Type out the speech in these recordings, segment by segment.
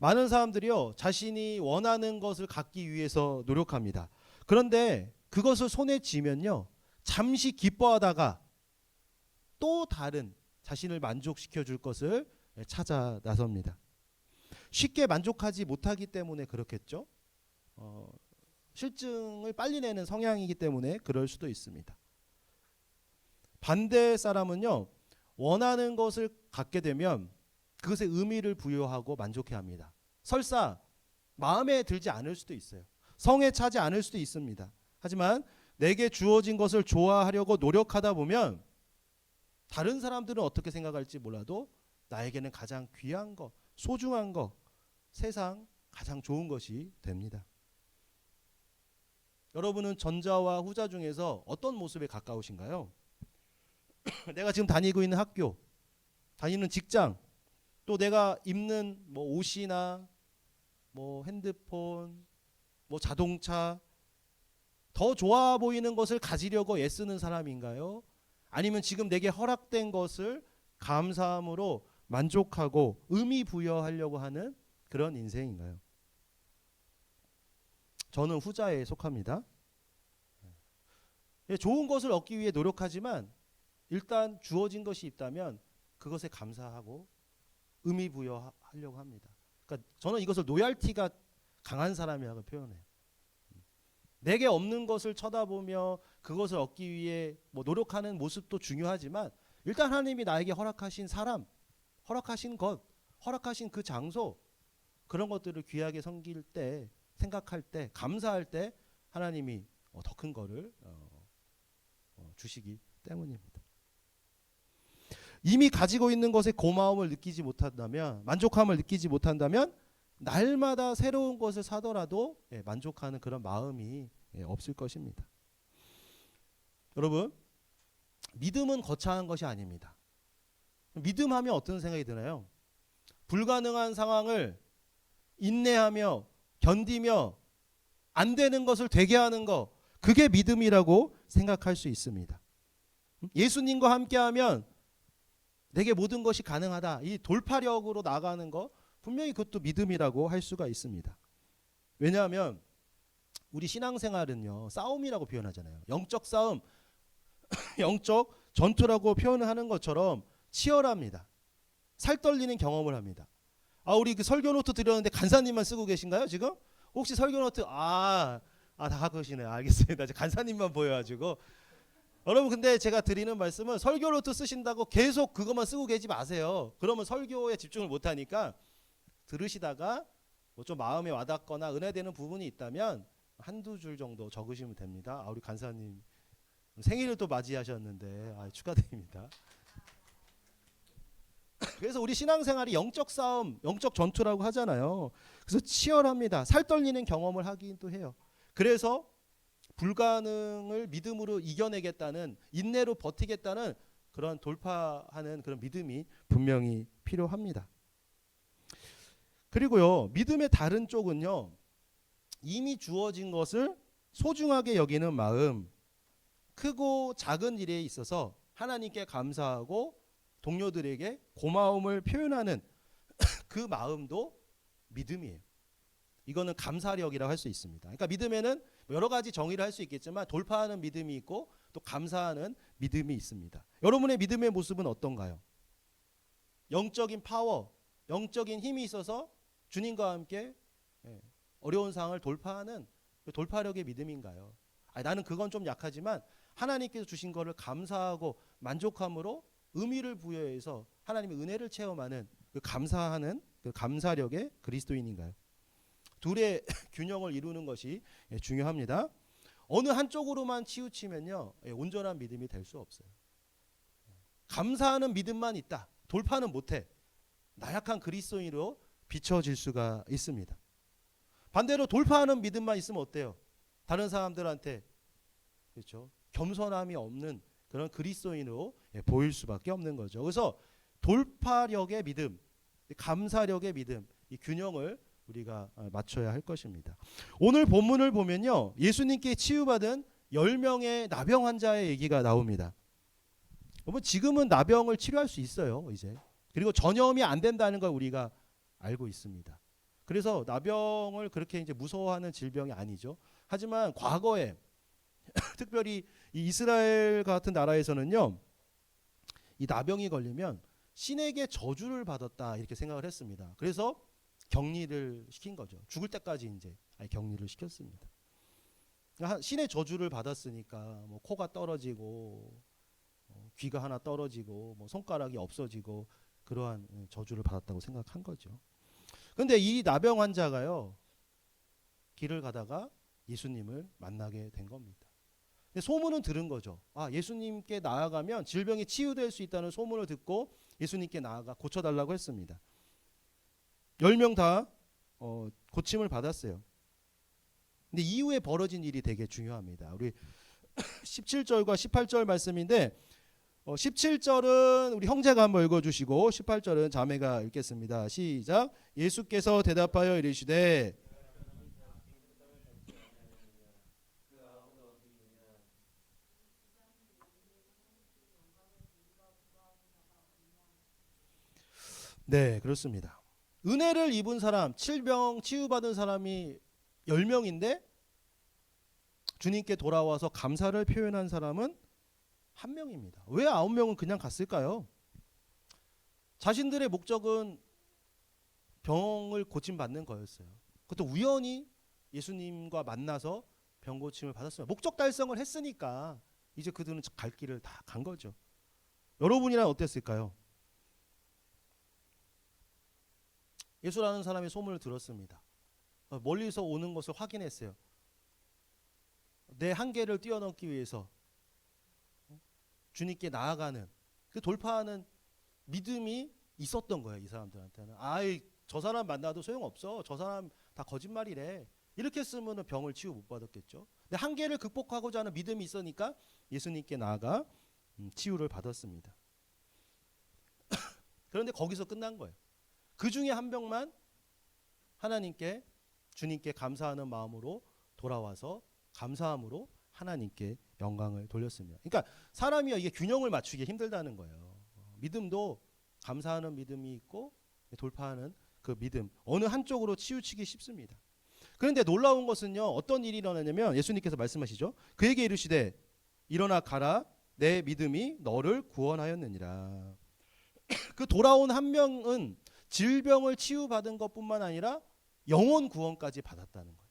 많은 사람들이요, 자신이 원하는 것을 갖기 위해서 노력합니다. 그런데 그것을 손에 쥐면요, 잠시 기뻐하다가 또 다른 자신을 만족시켜 줄 것을 찾아 나섭니다. 쉽게 만족하지 못하기 때문에 그렇겠죠. 실증을 빨리 내는 성향이기 때문에 그럴 수도 있습니다. 반대 사람은요, 원하는 것을 갖게 되면 그것에 의미를 부여하고 만족해 합니다. 설사 마음에 들지 않을 수도 있어요. 성에 차지 않을 수도 있습니다. 하지만 내게 주어진 것을 좋아하려고 노력하다 보면 다른 사람들은 어떻게 생각할지 몰라도 나에게는 가장 귀한 것, 소중한 것, 세상 가장 좋은 것이 됩니다. 여러분은 전자와 후자 중에서 어떤 모습에 가까우신가요? 내가 지금 다니고 있는 학교, 다니는 직장, 또 내가 입는 뭐 옷이나 뭐 핸드폰, 뭐 자동차, 더 좋아 보이는 것을 가지려고 애쓰는 사람인가요? 아니면 지금 내게 허락된 것을 감사함으로 만족하고 의미 부여하려고 하는 그런 인생인가요? 저는 후자에 속합니다. 좋은 것을 얻기 위해 노력하지만 일단 주어진 것이 있다면 그것에 감사하고 의미 부여하려고 합니다. 그러니까 저는 이것을 로얄티가 강한 사람이라고 표현해요. 내게 없는 것을 쳐다보며 그것을 얻기 위해 뭐 노력하는 모습도 중요하지만 일단 하나님이 나에게 허락하신 사람, 허락하신 것, 허락하신 그 장소, 그런 것들을 귀하게 섬길 때, 생각할 때, 감사할 때 하나님이 더 큰 거를 주시기 때문입니다. 이미 가지고 있는 것에 고마움을 느끼지 못한다면, 만족함을 느끼지 못한다면 날마다 새로운 것을 사더라도 만족하는 그런 마음이 없을 것입니다. 여러분, 믿음은 거창한 것이 아닙니다. 믿음하면 어떤 생각이 드나요? 불가능한 상황을 인내하며 견디며 안 되는 것을 되게 하는 것, 그게 믿음이라고 생각할 수 있습니다. 예수님과 함께하면 내게 모든 것이 가능하다, 이 돌파력으로 나가는 것, 분명히 그것도 믿음이라고 할 수가 있습니다. 왜냐하면 우리 신앙생활은요, 싸움이라고 표현하잖아요. 영적 싸움, 영적 전투라고 표현을 하는 것처럼 치열합니다. 살 떨리는 경험을 합니다. 우리 그 설교 노트 드렸는데 간사님만 쓰고 계신가요 지금? 혹시 설교 노트 다 갖고 계시네요. 알겠습니다. 간사님만 보여가지고. 여러분, 근데 제가 드리는 말씀은 설교 노트 쓰신다고 계속 그것만 쓰고 계지 마세요. 그러면 설교에 집중을 못하니까 들으시다가 뭐 좀 마음에 와닿거나 은혜되는 부분이 있다면 한두 줄 정도 적으시면 됩니다. 우리 간사님 생일을 또 맞이하셨는데 축하드립니다. 그래서 우리 신앙생활이 영적 싸움, 영적 전투라고 하잖아요. 그래서 치열합니다. 살 떨리는 경험을 하긴 또 해요. 그래서 불가능을 믿음으로 이겨내겠다는, 인내로 버티겠다는 그런 돌파하는 그런 믿음이 분명히 필요합니다. 그리고요, 믿음의 다른 쪽은요, 이미 주어진 것을 소중하게 여기는 마음, 크고 작은 일에 있어서 하나님께 감사하고 동료들에게 고마움을 표현하는 그 마음도 믿음이에요. 이거는 감사력이라고 할 수 있습니다. 그러니까 믿음에는 여러 가지 정의를 할 수 있겠지만 돌파하는 믿음이 있고 또 감사하는 믿음이 있습니다. 여러분의 믿음의 모습은 어떤가요? 영적인 파워, 영적인 힘이 있어서 주님과 함께 어려운 상황을 돌파하는 그 돌파력의 믿음인가요? 나는 그건 좀 약하지만 하나님께서 주신 것을 감사하고 만족함으로 의미를 부여해서 하나님의 은혜를 체험하는 그 감사하는 그 감사력의 그리스도인인가요? 둘의 균형을 이루는 것이 중요합니다. 어느 한쪽으로만 치우치면요, 온전한 믿음이 될 수 없어요. 감사하는 믿음만 있다, 돌파는 못해, 나약한 그리스도인으로 비춰질 수가 있습니다. 반대로 돌파하는 믿음만 있으면 어때요? 다른 사람들한테, 그렇죠, 겸손함이 없는 그런 그리스도인으로 보일 수밖에 없는 거죠. 그래서 돌파력의 믿음, 감사력의 믿음, 이 균형을 우리가 맞춰야 할 것입니다. 오늘 본문을 보면요, 예수님께 치유받은 10명의 나병 환자의 얘기가 나옵니다. 여러분, 지금은 나병을 치료할 수 있어요, 이제. 그리고 전염이 안 된다는 걸 우리가 알고 있습니다. 그래서 나병을 그렇게 이제 무서워하는 질병이 아니죠. 하지만 과거에 특별히 이 이스라엘 같은 나라에서는요, 이 나병이 걸리면 신에게 저주를 받았다 이렇게 생각을 했습니다. 그래서 격리를 시킨 거죠. 죽을 때까지 이제 격리를 시켰습니다. 그러니까 신의 저주를 받았으니까 뭐 코가 떨어지고 귀가 하나 떨어지고 뭐 손가락이 없어지고 그러한 저주를 받았다고 생각한 거죠. 그런데 이 나병 환자가요, 길을 가다가 예수님을 만나게 된 겁니다. 근데 소문은 들은 거죠. 아, 예수님께 나아가면 질병이 치유될 수 있다는 소문을 듣고 예수님께 나아가 고쳐달라고 했습니다. 10명 다 고침을 받았어요. 근데 이후에 벌어진 일이 되게 중요합니다. 우리 17절과 18절 말씀인데 17절은 우리 형제가 한번 읽어주시고 18절은 자매가 읽겠습니다. 시작. 예수께서 대답하여 이르시되 네, 그렇습니다. 은혜를 입은 사람, 질병 치유받은 사람이 10명인데 주님께 돌아와서 감사를 표현한 사람은 1명입니다. 왜 9명은 그냥 갔을까요? 자신들의 목적은 병을 고침받는 거였어요. 그것도 우연히 예수님과 만나서 병 고침을 받았어요. 목적 달성을 했으니까 이제 그들은 갈 길을 다 간 거죠. 여러분이란 어땠을까요? 예수라는 사람의 소문을 들었습니다. 멀리서 오는 것을 확인했어요. 내 한계를 뛰어넘기 위해서 주님께 나아가는 그 돌파하는 믿음이 있었던 거예요. 이 사람들한테는. 아이, 저 사람 만나도 소용없어. 저 사람 다 거짓말이래. 이렇게 했으면 병을 치유 못 받았겠죠. 근데 한계를 극복하고자 하는 믿음이 있으니까 예수님께 나아가 치유를 받았습니다. 그런데 거기서 끝난 거예요. 그 중에 1명만 하나님께, 주님께 감사하는 마음으로 돌아와서 감사함으로 하나님께 영광을 돌렸습니다. 그러니까 사람이 이게 균형을 맞추기 힘들다는 거예요. 믿음도 감사하는 믿음이 있고 돌파하는 그 믿음, 어느 한쪽으로 치우치기 쉽습니다. 그런데 놀라운 것은요, 어떤 일이 일어나냐면 예수님께서 말씀하시죠. 그에게 이르시되 일어나 가라, 내 믿음이 너를 구원하였느니라. 그 돌아온 1명은 질병을 치유받은 것뿐만 아니라 영혼 구원까지 받았다는 거예요.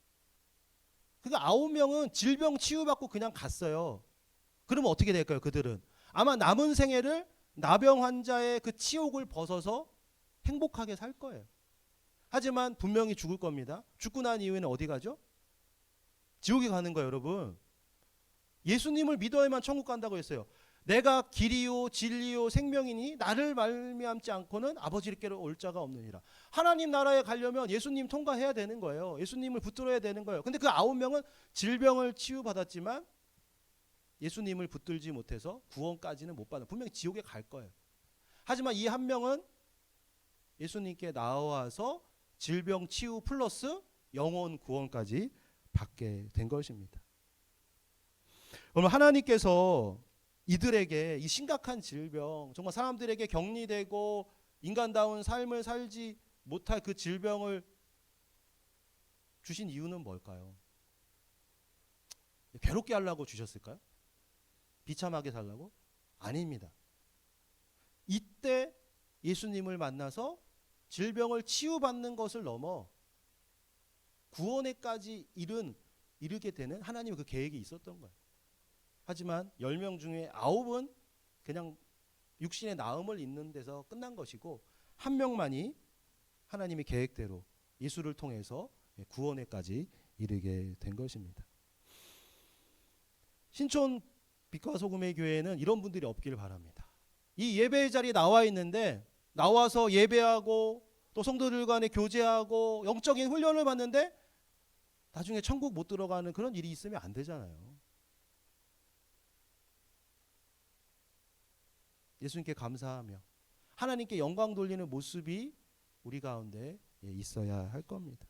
그러니까 9명은 질병 치유받고 그냥 갔어요. 그러면 어떻게 될까요? 그들은 아마 남은 생애를 나병 환자의 그 치욕을 벗어서 행복하게 살 거예요. 하지만 분명히 죽을 겁니다. 죽고 난 이후에는 어디 가죠? 지옥에 가는 거예요, 여러분. 예수님을 믿어야만 천국 간다고 했어요. 내가 길이요 진리요 생명이니 나를 말미암지 않고는 아버지께로 올 자가 없느니라. 하나님 나라에 가려면 예수님 통과해야 되는 거예요. 예수님을 붙들어야 되는 거예요. 근데 그 9명은 질병을 치유받았지만 예수님을 붙들지 못해서 구원까지는 못 받는, 분명히 지옥에 갈 거예요. 하지만 이 1명은 예수님께 나와서 질병 치유 플러스 영혼 구원까지 받게 된 것입니다. 그러면 하나님께서 이들에게 이 심각한 질병, 정말 사람들에게 격리되고 인간다운 삶을 살지 못할 그 질병을 주신 이유는 뭘까요? 괴롭게 하려고 주셨을까요? 비참하게 살라고? 아닙니다. 이때 예수님을 만나서 질병을 치유받는 것을 넘어 구원에까지 이르게 되는 하나님의 그 계획이 있었던 거예요. 하지만 10명 중에 9은 그냥 육신의 나음을 잇는 데서 끝난 것이고 1명만이 하나님의 계획대로 예수를 통해서 구원에까지 이르게 된 것입니다. 신촌 빛과 소금의 교회는 이런 분들이 없기를 바랍니다. 이 예배의 자리에 나와 있는데 나와서 예배하고 또 성도들 간에 교제하고 영적인 훈련을 받는데 나중에 천국 못 들어가는 그런 일이 있으면 안 되잖아요. 예수님께 감사하며 하나님께 영광 돌리는 모습이 우리 가운데 있어야 할 겁니다.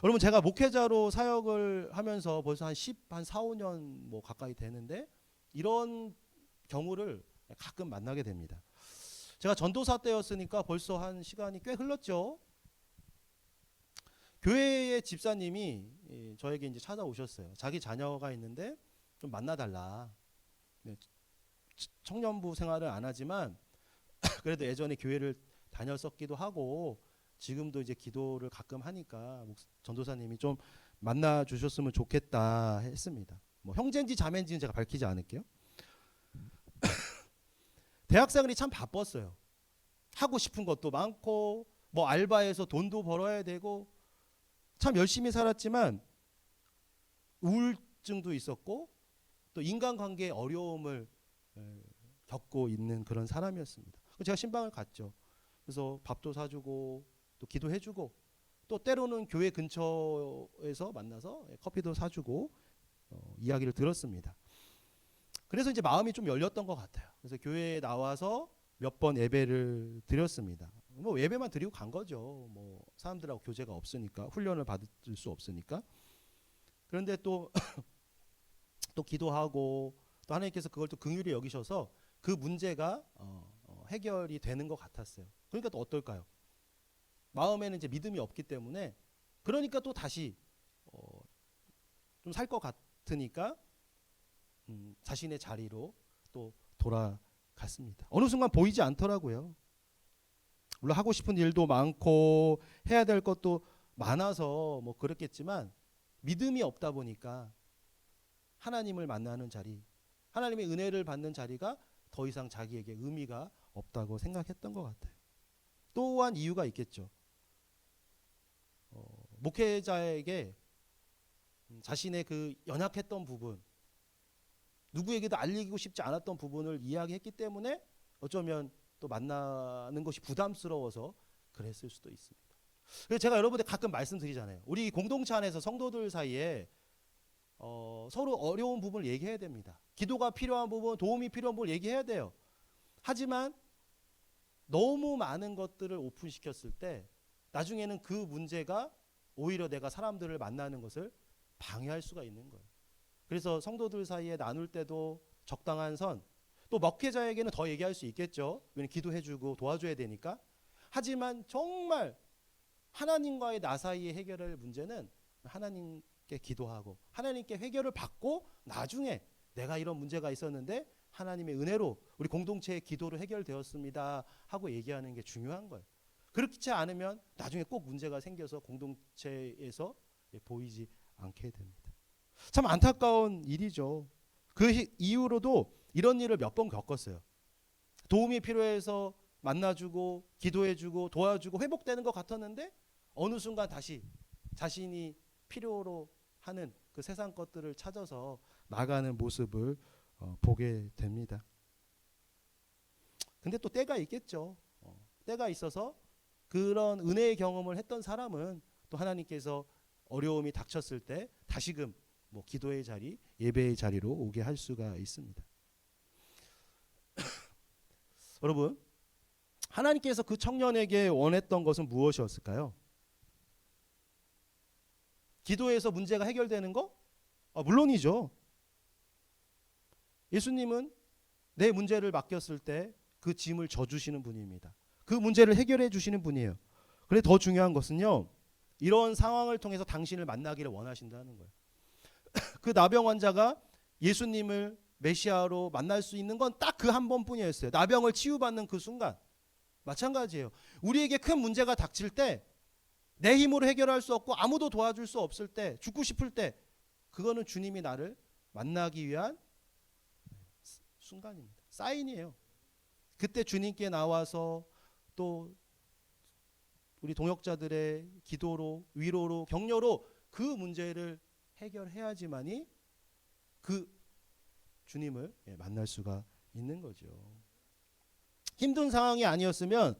여러분, 제가 목회자로 사역을 하면서 벌써 한 4, 5년 뭐 가까이 되는데 이런 경우를 가끔 만나게 됩니다. 제가 전도사 때였으니까 벌써 한 시간이 꽤 흘렀죠. 교회의 집사님이 저에게 이제 찾아오셨어요. 자기 자녀가 있는데 좀 만나달라. 네, 청년부 생활을 안 하지만 그래도 예전에 교회를 다녔었기도 하고 지금도 이제 기도를 가끔 하니까 전도사님이 좀 만나 주셨으면 좋겠다 했습니다. 뭐 형제인지 자매인지는 제가 밝히지 않을게요. 대학생활이 참 바빴어요. 하고 싶은 것도 많고 뭐 알바해서 돈도 벌어야 되고 참 열심히 살았지만 우울증도 있었고 또 인간관계의 어려움을 겪고 있는 그런 사람이었습니다. 제가 신방을 갔죠. 그래서 밥도 사주고 또 기도해주고 또 때로는 교회 근처에서 만나서 커피도 사주고 이야기를 들었습니다. 그래서 이제 마음이 좀 열렸던 것 같아요. 그래서 교회에 나와서 몇 번 예배를 드렸습니다. 뭐 예배만 드리고 간 거죠. 뭐 사람들하고 교제가 없으니까 훈련을 받을 수 없으니까. 그런데 또 또 기도하고 또 하나님께서 그걸 또 긍휼히 여기셔서 그 문제가 해결이 되는 것 같았어요. 그러니까 또 어떨까요? 마음에는 이제 믿음이 없기 때문에 그러니까 또 다시 좀 살 것 같으니까 자신의 자리로 또 돌아갔습니다. 어느 순간 보이지 않더라고요. 물론 하고 싶은 일도 많고 해야 될 것도 많아서 뭐 그렇겠지만 믿음이 없다 보니까 하나님을 만나는 자리, 하나님의 은혜를 받는 자리가 더 이상 자기에게 의미가 없다고 생각했던 것 같아요. 또한 이유가 있겠죠. 목회자에게 자신의 그 연약했던 부분, 누구에게도 알리고 싶지 않았던 부분을 이야기했기 때문에 어쩌면 또 만나는 것이 부담스러워서 그랬을 수도 있습니다. 그래서 제가 여러분들 가끔 말씀드리잖아요. 우리 공동체 안에서 성도들 사이에 서로 어려운 부분을 얘기해야 됩니다. 기도가 필요한 부분, 도움이 필요한 부분을 얘기해야 돼요. 하지만 너무 많은 것들을 오픈시켰을 때 나중에는 그 문제가 오히려 내가 사람들을 만나는 것을 방해할 수가 있는 거예요. 그래서 성도들 사이에 나눌 때도 적당한 선, 또 목회자에게는 더 얘기할 수 있겠죠. 왜냐하면 기도해주고 도와줘야 되니까. 하지만 정말 하나님과의 나 사이에 해결할 문제는 하나님께 기도하고 하나님께 해결을 받고 나중에 내가 이런 문제가 있었는데 하나님의 은혜로 우리 공동체의 기도로 해결되었습니다 하고 얘기하는 게 중요한 거예요. 그렇지 않으면 나중에 꼭 문제가 생겨서 공동체에서 보이지 않게 됩니다. 참 안타까운 일이죠. 그 이후로도 이런 일을 몇 번 겪었어요. 도움이 필요해서 만나주고 기도해주고 도와주고 회복되는 것 같았는데 어느 순간 다시 자신이 필요로 하는 그 세상 것들을 찾아서 나가는 모습을 보게 됩니다. 근데 또 때가 있겠죠. 때가 있어서 그런 은혜의 경험을 했던 사람은 또 하나님께서 어려움이 닥쳤을 때 다시금 뭐 기도의 자리, 예배의 자리로 오게 할 수가 있습니다. 여러분, 하나님께서 그 청년에게 원했던 것은 무엇이었을까요? 기도에서 문제가 해결되는 거? 물론이죠. 예수님은 내 문제를 맡겼을 때 그 짐을 져주시는 분입니다. 그 문제를 해결해 주시는 분이에요. 그런데 더 중요한 것은요, 이런 상황을 통해서 당신을 만나기를 원하신다는 거예요. 그 나병 환자가 예수님을 메시아로 만날 수 있는 건 딱 그 한 번뿐이었어요. 나병을 치유받는 그 순간. 마찬가지예요. 우리에게 큰 문제가 닥칠 때 내 힘으로 해결할 수 없고 아무도 도와줄 수 없을 때, 죽고 싶을 때, 그거는 주님이 나를 만나기 위한 순간입니다. 사인이에요. 그때 주님께 나와서 또 우리 동역자들의 기도로, 위로로, 격려로 그 문제를 해결해야지만이 그 주님을 만날 수가 있는 거죠. 힘든 상황이 아니었으면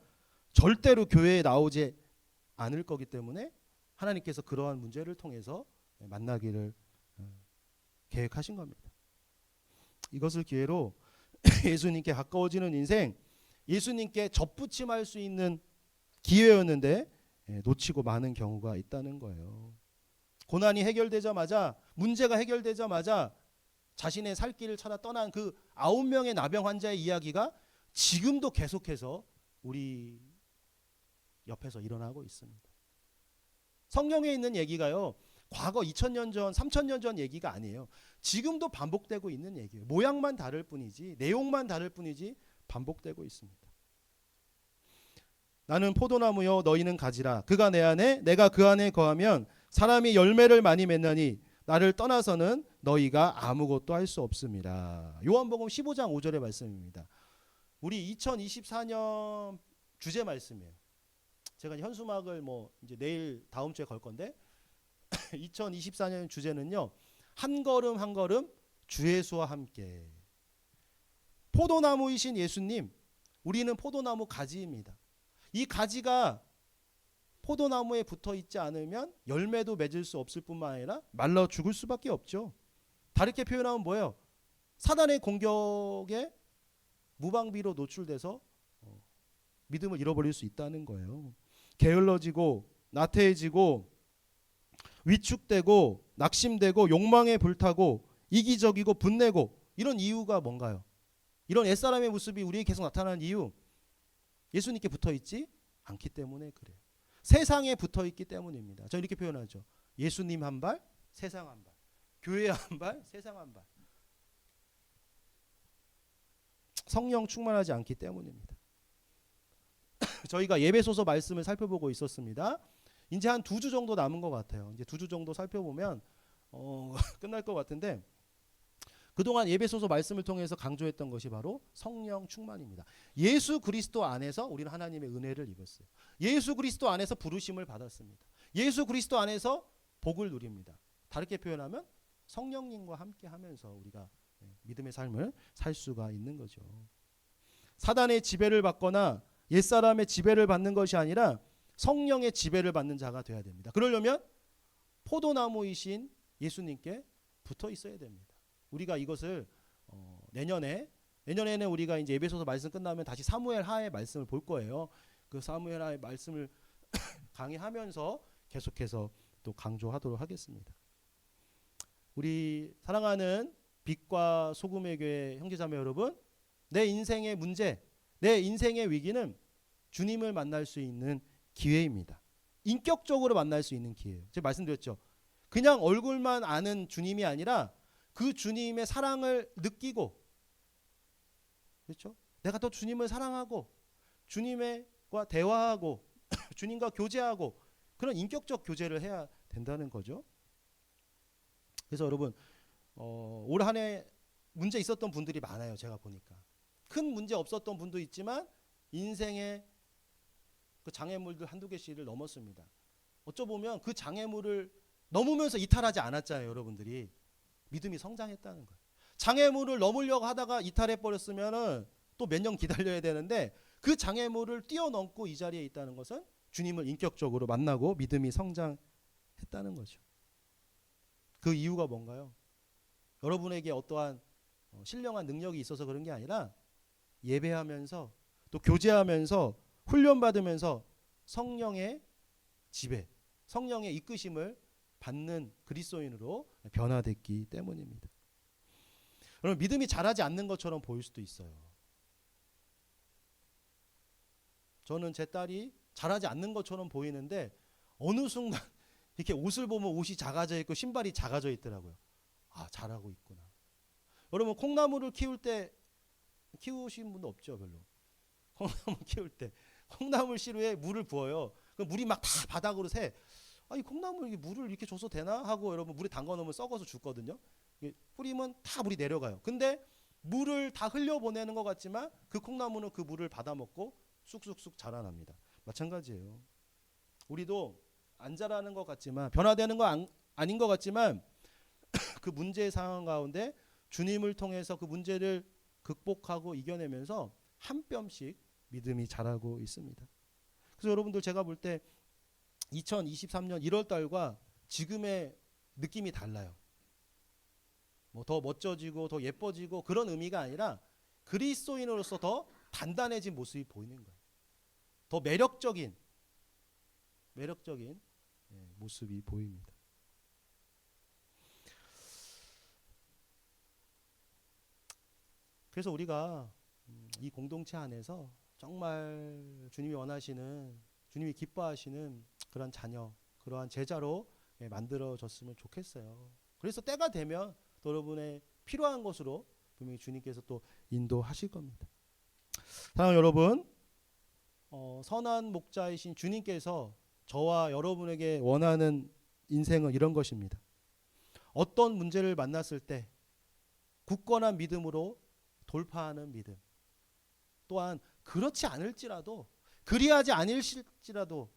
절대로 교회에 나오지 않을 거기 때문에 하나님께서 그러한 문제를 통해서 만나기를 계획하신 겁니다. 이것을 기회로 예수님께 가까워지는 인생, 예수님께 접붙임할 수 있는 기회였는데 놓치고 마는 경우가 있다는 거예요. 고난이 해결되자마자, 문제가 해결되자마자 자신의 살 길을 찾아 떠난 그 9명의 나병 환자의 이야기가 지금도 계속해서 우리 옆에서 일어나고 있습니다. 성경에 있는 얘기가요. 과거 2000년 전, 3000년 전 얘기가 아니에요. 지금도 반복되고 있는 얘기예요. 모양만 다를 뿐이지, 내용만 다를 뿐이지 반복되고 있습니다. 나는 포도나무요 너희는 가지라. 그가 내 안에 내가 그 안에 거하면 사람이 열매를 많이 맺나니 나를 떠나서는 너희가 아무것도 할 수 없습니다. 요한복음 15장 5절의 말씀입니다. 우리 2024년 주제 말씀이에요. 제가 현수막을 뭐 이제 내일 다음 주에 걸 건데 2024년 주제는요. 한 걸음 한 걸음 주 예수와 함께. 포도나무이신 예수님, 우리는 포도나무 가지입니다. 이 가지가 포도나무에 붙어 있지 않으면 열매도 맺을 수 없을 뿐만 아니라 말라 죽을 수밖에 없죠. 다르게 표현하면 뭐예요? 사단의 공격에 무방비로 노출돼서 믿음을 잃어버릴 수 있다는 거예요. 게을러지고 나태해지고 위축되고 낙심되고 욕망에 불타고 이기적이고 분내고 이런 이유가 뭔가요? 이런 옛사람의 모습이 우리에게 계속 나타나는 이유, 예수님께 붙어있지 않기 때문에 그래요. 세상에 붙어있기 때문입니다. 저 이렇게 표현하죠. 예수님 한 발, 세상 한 발. 교회 한 발, 세상 한 발. 성령 충만하지 않기 때문입니다. 저희가 예배소서 말씀을 살펴보고 있었습니다. 이제 한 2주 정도 남은 것 같아요. 이제 2주 정도 살펴보면 끝날 것 같은데, 그동안 예배소서 말씀을 통해서 강조했던 것이 바로 성령 충만입니다. 예수 그리스도 안에서 우리는 하나님의 은혜를 입었어요. 예수 그리스도 안에서 부르심을 받았습니다. 예수 그리스도 안에서 복을 누립니다. 다르게 표현하면 성령님과 함께 하면서 우리가 믿음의 삶을 살 수가 있는 거죠. 사단의 지배를 받거나 옛사람의 지배를 받는 것이 아니라 성령의 지배를 받는 자가 되어야 됩니다. 그러려면 포도나무이신 예수님께 붙어 있어야 됩니다. 우리가 이것을 내년에는 우리가 이제 에베소서 말씀 끝나면 다시 사무엘 하의 말씀을 볼 거예요. 그 사무엘 하의 말씀을 강의하면서 계속해서 또 강조하도록 하겠습니다. 우리 사랑하는 빛과 소금의 교회 형제자매 여러분, 내 인생의 문제, 내 인생의 위기는 주님을 만날 수 있는 기회입니다. 인격적으로 만날 수 있는 기회예요. 제가 말씀드렸죠. 그냥 얼굴만 아는 주님이 아니라 그 주님의 사랑을 느끼고, 그렇죠? 내가 또 주님을 사랑하고 주님과 대화하고 주님과 교제하고 그런 인격적 교제를 해야 된다는 거죠. 그래서 여러분 올 한 해 문제 있었던 분들이 많아요. 제가 보니까 큰 문제 없었던 분도 있지만 인생의 그 장애물들 한두 개씩을 넘었습니다. 어쩌보면 그 장애물을 넘으면서 이탈하지 않았잖아요. 여러분들이 믿음이 성장했다는 거예요. 장애물을 넘으려고 하다가 이탈해버렸으면 또 몇 년 기다려야 되는데 그 장애물을 뛰어넘고 이 자리에 있다는 것은 주님을 인격적으로 만나고 믿음이 성장했다는 거죠. 그 이유가 뭔가요? 여러분에게 어떠한 신령한 능력이 있어서 그런 게 아니라 예배하면서 또 교제하면서 훈련받으면서 성령의 지배, 성령의 이끄심을 받는 그리스도인으로 변화됐기 때문입니다. 여러분, 믿음이 자라지 않는 것처럼 보일 수도 있어요. 저는 제 딸이 자라지 않는 것처럼 보이는데 어느 순간 이렇게 옷을 보면 옷이 작아져 있고 신발이 작아져 있더라고요. 아, 잘하고 있구나. 여러분, 콩나물을 키울 때 키우신 분도 없죠, 별로. 콩나물 키울 때 콩나물 씨루에 물을 부어요. 그 물이 막 다 바닥으로 새. 아니, 콩나물 물을 이렇게 줘서 되나 하고 여러분 물에 담가 놓으면 썩어서 죽거든요. 뿌리면 다 물이 내려가요. 근데 물을 다 흘려보내는 것 같지만 그 콩나물은 그 물을 받아먹고 쑥쑥쑥 자라납니다. 마찬가지예요. 우리도 안 자라는 것 같지만 변화되는 거 아닌 것 같지만 그 문제의 상황 가운데 주님을 통해서 그 문제를 극복하고 이겨내면서 한 뼘씩 믿음이 자라고 있습니다. 그래서 여러분들 제가 볼 때 2023년 1월 달과 지금의 느낌이 달라요. 뭐 더 멋져지고 더 예뻐지고 그런 의미가 아니라 그리스도인으로서 더 단단해진 모습이 보이는 거예요. 더 매력적인 모습이 보입니다. 그래서 우리가 이 공동체 안에서 정말 주님이 원하시는, 주님이 기뻐하시는 그런 자녀, 그러한 제자로 만들어졌으면 좋겠어요. 그래서 때가 되면 또 여러분의 필요한 것으로 분명히 주님께서 또 인도하실 겁니다. 사랑하는 여러분, 선한 목자이신 주님께서 저와 여러분에게 원하는 인생은 이런 것입니다. 어떤 문제를 만났을 때 굳건한 믿음으로 돌파하는 믿음, 또한 그렇지 않을지라도, 그리하지 않을지라도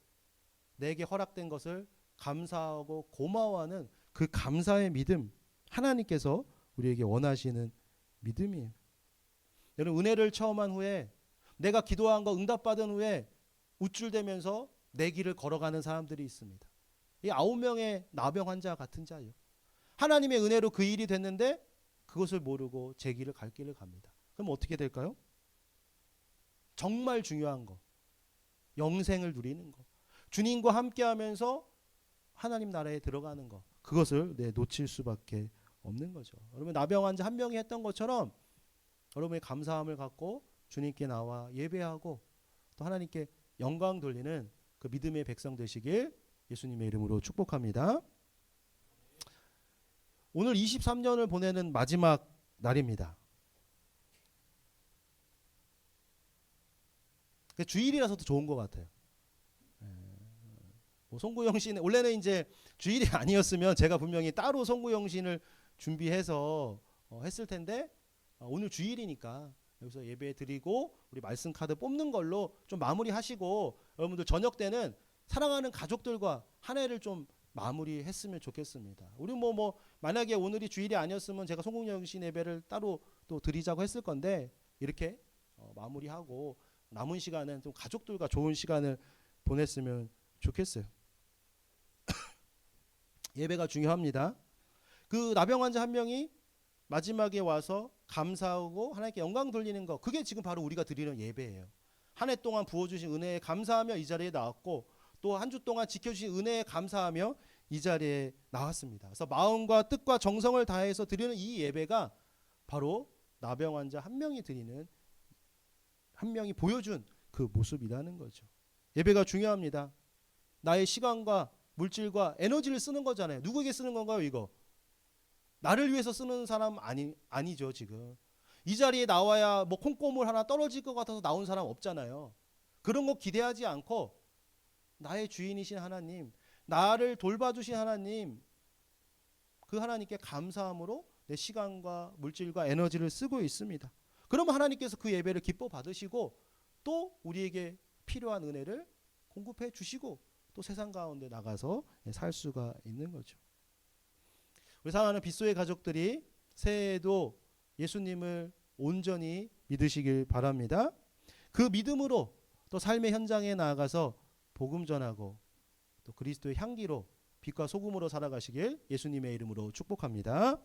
내게 허락된 것을 감사하고 고마워하는 그 감사의 믿음, 하나님께서 우리에게 원하시는 믿음이에요. 여러분, 은혜를 체험한 후에, 내가 기도한 거 응답받은 후에 우쭐대면서 내 길을 걸어가는 사람들이 있습니다. 이 9명의 나병 환자 같은 자예요. 하나님의 은혜로 그 일이 됐는데 그것을 모르고 제 길을 갈 길을 갑니다. 그럼 어떻게 될까요? 정말 중요한 거, 영생을 누리는 거, 주님과 함께하면서 하나님 나라에 들어가는 거, 그것을 놓칠 수밖에 없는 거죠. 여러분, 나병 환자 한 명이 했던 것처럼 여러분의 감사함을 갖고 주님께 나와 예배하고 또 하나님께 영광 돌리는 그 믿음의 백성 되시길 예수님의 이름으로 축복합니다. 오늘 23년을 보내는 마지막 날입니다. 주일이라서 더 좋은 것 같아요. 송구영신, 원래는 이제 주일이 아니었으면 제가 분명히 따로 송구영신을 준비해서 했을 텐데, 오늘 주일이니까 여기서 예배 드리고 우리 말씀 카드 뽑는 걸로 좀 마무리하시고, 여러분들 저녁 때는 사랑하는 가족들과 한 해를 좀 마무리했으면 좋겠습니다. 우리 뭐 만약에 오늘이 주일이 아니었으면 제가 송구영신 예배를 따로 또 드리자고 했을 건데, 이렇게 마무리하고 남은 시간은 좀 가족들과 좋은 시간을 보냈으면 좋겠어요. 예배가 중요합니다. 그 나병 환자 한 명이 마지막에 와서 감사하고 하나님께 영광 돌리는 거, 그게 지금 바로 우리가 드리는 예배예요. 한 해 동안 부어주신 은혜에 감사하며 이 자리에 나왔고, 또 한 주 동안 지켜주신 은혜에 감사하며 이 자리에 나왔습니다. 그래서 마음과 뜻과 정성을 다해서 드리는 이 예배가 바로 나병 환자 한 명이 드리는, 한 명이 보여준 그 모습이라는 거죠. 예배가 중요합니다. 나의 시간과 물질과 에너지를 쓰는 거잖아요. 누구에게 쓰는 건가요, 이거? 나를 위해서 쓰는 사람 아니죠, 지금. 이 자리에 나와야 뭐 콩고물 하나 떨어질 것 같아서 나온 사람 없잖아요. 그런 거 기대하지 않고 나의 주인이신 하나님, 나를 돌봐주신 하나님, 그 하나님께 감사함으로 내 시간과 물질과 에너지를 쓰고 있습니다. 그러면 하나님께서 그 예배를 기뻐 받으시고 또 우리에게 필요한 은혜를 공급해 주시고 또 세상 가운데 나가서 살 수가 있는 거죠. 우리 사랑하는 빗소의 가족들이 새해에도 예수님을 온전히 믿으시길 바랍니다. 그 믿음으로 또 삶의 현장에 나아가서 복음 전하고 또 그리스도의 향기로 빛과 소금으로 살아가시길 예수님의 이름으로 축복합니다.